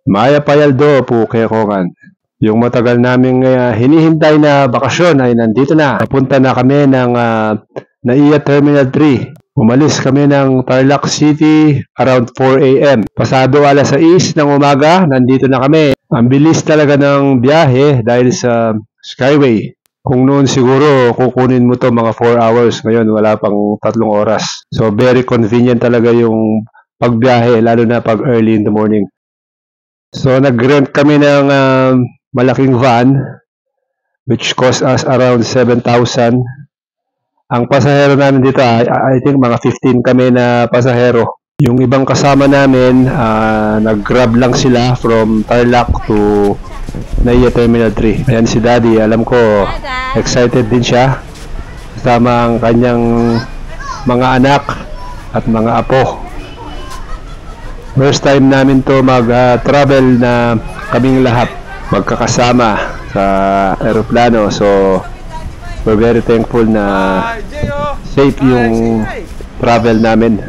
Maya Payaldo po Kekongan. Yung matagal naming hinihintay na bakasyon ay nandito na. Papunta na kami ng NAIA Terminal 3. Umalis kami ng Tarlac City around 4 a.m. Pasado alas 6 ng umaga, nandito na kami. Ang bilis talaga ng biyahe dahil sa Skyway. Kung noon siguro kukunin mo to mga 4 hours, ngayon wala pang 3 oras. So very convenient talaga yung pagbiyahe, lalo na pag early in the morning. So nag-rent kami ng malaking van which cost us around 7,000. Ang pasahero namin dito I think mga 15 kami na pasahero. Yung ibang kasama namin nag-grab lang sila from Tarlac to NAIA Terminal 3. Ayan si Daddy, alam ko excited din siya kasama ang kanyang mga anak at mga apo. First time namin to mag-travel na kaming lahat magkakasama sa eroplano. So we're very thankful na safe yung travel namin.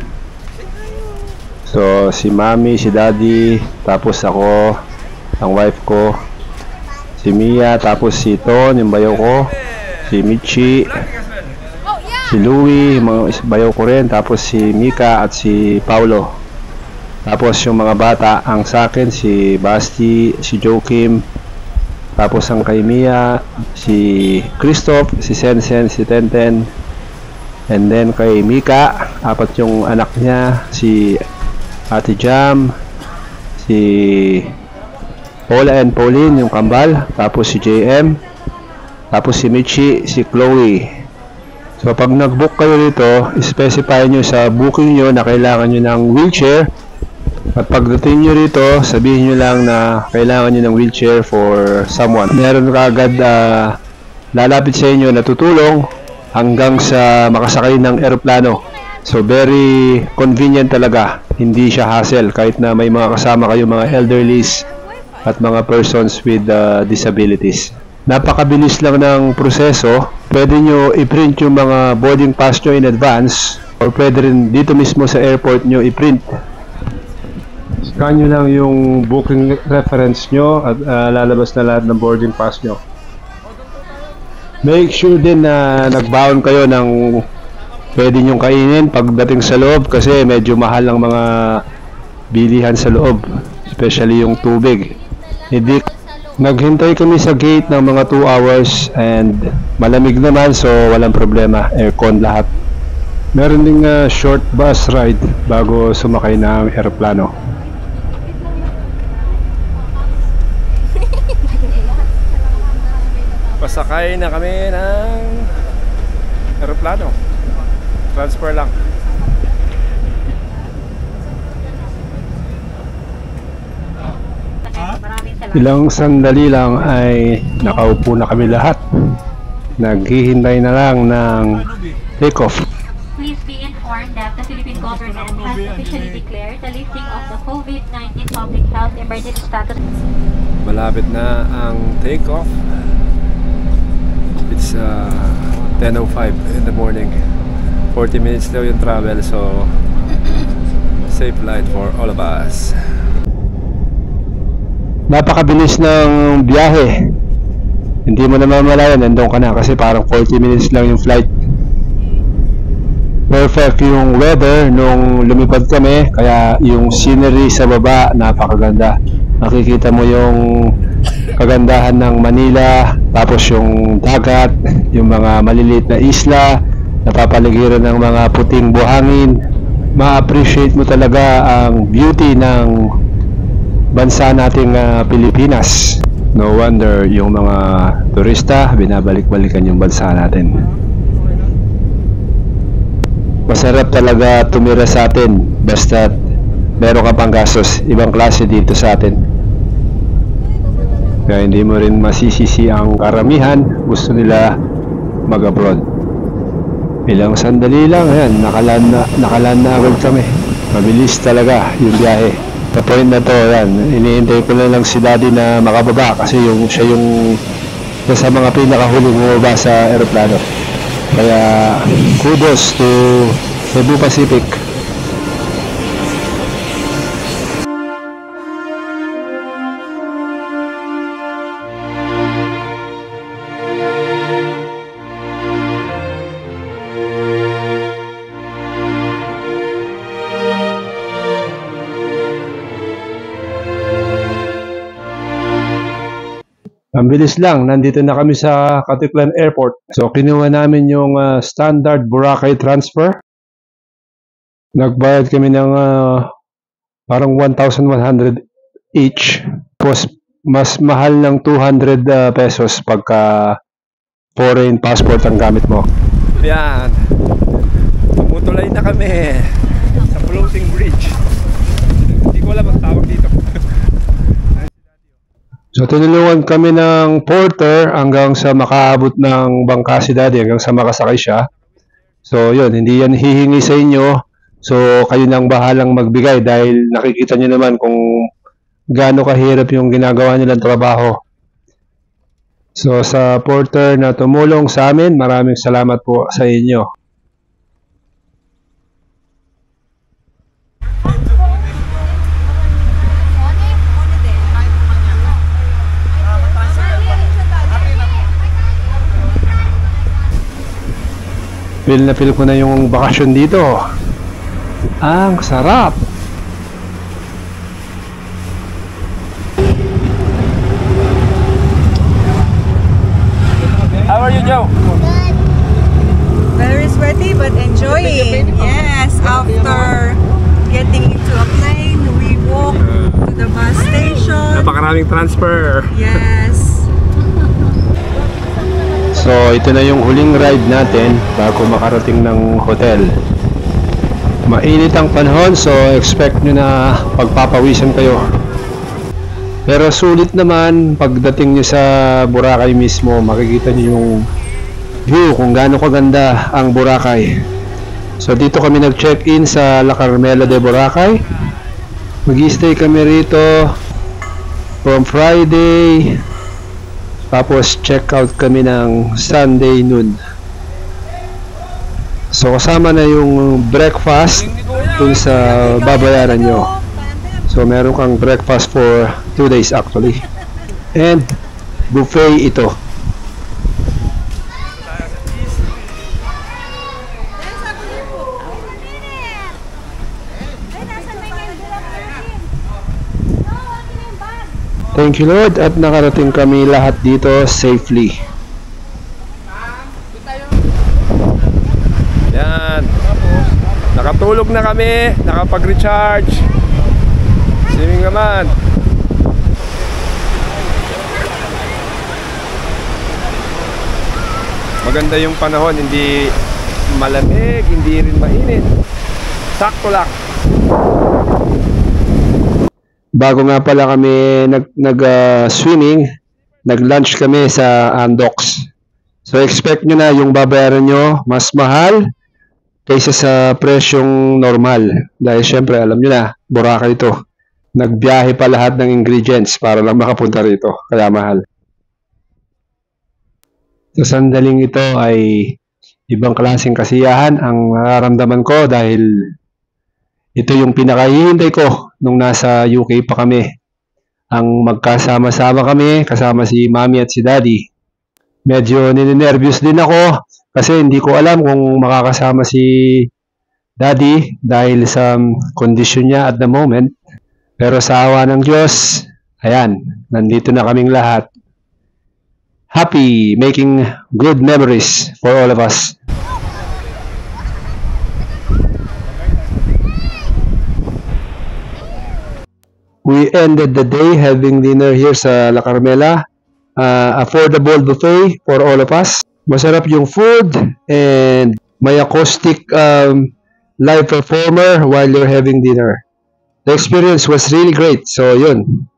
So si Mami, si Daddy, tapos ako, ang wife ko, si Mia, tapos si Ton, yung bayaw ko, si Michi, si Louie, yung mga bayaw ko rin, tapos si Mika at si Paulo. Tapos yung mga bata, ang sa akin, si Basti, si Joakim, tapos ang kay Mia, si Christoph, si Sensen, si Tenten, and then kay Mika, apat yung anak niya, si Ate Jam, si Paula and Pauline, yung kambal, tapos si JM, tapos si Michi, si Chloe. So pag nag-book kayo dito, specify nyo sa booking nyo na kailangan nyo ng wheelchair. At pagdating nyo rito, sabihin nyo lang na kailangan nyo ng wheelchair for someone. Meron ka agad lalapit sa inyo na tutulong hanggang sa makasakay ng eroplano. So very convenient talaga. Hindi siya hassle kahit na may mga kasama kayo, mga elderlies at mga persons with disabilities. Napakabilis lang ng proseso. Pwede nyo i-print yung mga boarding pass nyo in advance or pwede rin dito mismo sa airport nyo i-print. Scan nyo lang yung booking reference nyo at lalabas na lahat ng boarding pass nyo. Make sure din na nagbaon kayo ng pwede nyong kainin pagdating sa loob kasi medyo mahal ang mga bilihan sa loob, especially yung tubig. Naghintay kami sa gate ng mga 2 hours and malamig naman so walang problema, aircon lahat. Meron ding short bus ride bago sumakay ng eroplano. Pasakay na kami ng eroplano. Transfer lang. Ilang sandali lang ay nakaupo na kami lahat. Naghihintay na lang ng take-off. Please be informed that the Philippine government has officially declared the lifting of the COVID-19 public health emergency status. Malapit na ang take-off. It's 10:05 in the morning. 40 minutes daw yung travel, so safe flight for all of us. Napakabilis ng biyahe. Hindi mo na mamalayan, nandun ka na kasi parang 40 minutes lang yung flight. Perfect yung weather nung lumipad kami, kaya yung scenery sa baba napakaganda. Nakikita mo yung kagandahan ng Manila, tapos yung dagat, yung mga maliliit na isla, napapaligiran ng mga puting buhangin. Ma-appreciate mo talaga ang beauty ng bansa nating Pilipinas. No wonder yung mga turista binabalik-balikan yung bansa natin. Masarap talaga tumira sa atin basta meron ka pang gastos. Ibang klase dito sa atin. Kaya hindi mo rin masisisi ang karamihan. Gusto nila mag-abroad. Ilang sandali lang, ayan, nakaland na agad kami. Mabilis talaga yung biyahe. Sa point na to, ayan, iniintay ko na lang si Daddy na makababa kasi siya yung sa mga pinakahuling bumaba sa eroplano. Kaya kudos to Cebu Pacific. Ang bilis lang, nandito na kami sa Caticlan Airport. So, kinuha namin yung standard Boracay transfer. Nagbayad kami ng parang 1,100 each. Tapos, mas mahal ng 200 pesos pagka foreign passport ang gamit mo. Yan. Tumutulay na kami sa floating bridge. Hindi ko alam ang tawag dito. So, tinulungan kami ng porter hanggang sa makaabot ng bangka si Daddy, hanggang sa makasakay siya. So, yun, hindi yan hihingi sa inyo. So, kayo nang bahalang magbigay dahil nakikita nyo naman kung gaano kahirap yung ginagawa nilang trabaho. So, sa porter na tumulong sa amin, maraming salamat po sa inyo. Feel na feel ko na yung bakasyon dito. Ang sarap! How are you, Joe? Very sweaty but enjoying. Yes, after getting into a plane, we walk to the bus station. Napakaraming transfer. Yes. So, ito na yung huling ride natin bago makarating ng hotel. Mainit ang panahon, so expect nyo na pagpapawisan kayo. Pero sulit naman, pagdating nyo sa Boracay mismo, makikita nyo yung view kung gaano kaganda ang Boracay. So, dito kami nag-check-in sa La Carmela de Boracay. Mag-stay kami rito from Friday. Tapos check out kami ng Sunday noon. So kasama na yung breakfast dun sa babayaran nyo. So meron kang breakfast for 2 days actually. And buffet ito. Thank you Lord at nakarating kami lahat dito safely. Yan. Nakatulog na kami, nakapag-recharge. Swimming naman. Maganda yung panahon, hindi malamig, hindi rin mainit. Sakto lang. Bago nga pala kami nag-swimming, nag-lunch kami sa Andox. So expect nyo na yung babayaran nyo mas mahal kaysa sa presyong normal. Dahil syempre alam nyo na, Boracay ito. Nagbiyahe pa lahat ng ingredients para lang makapunta rito. Kaya mahal. Sa sandaling ito ay ibang klaseng kasiyahan ang nararamdaman ko dahil ito yung pinakahihintay ko nung nasa UK pa kami. Ang magkasama-sama kami, kasama si Mami at si Daddy. Medyo ninenervyos din ako kasi hindi ko alam kung makakasama si Daddy dahil sa kondisyon niya at the moment. Pero sa awa ng Diyos, ayan, nandito na kaming lahat. Happy, making good memories for all of us. We ended the day having dinner here sa La Carmela. Affordable buffet for all of us. Masarap yung food and may acoustic live performer while you're having dinner. The experience was really great. So yun.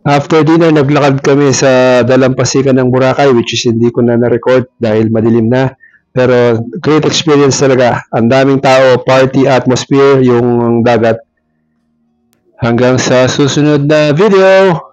After dinner, naglakad kami sa dalampasigan ng Boracay, which is hindi ko na na-record dahil madilim na. Pero great experience talaga. Ang daming tao, party atmosphere, yung dagat. Hanggang sa susunod na video.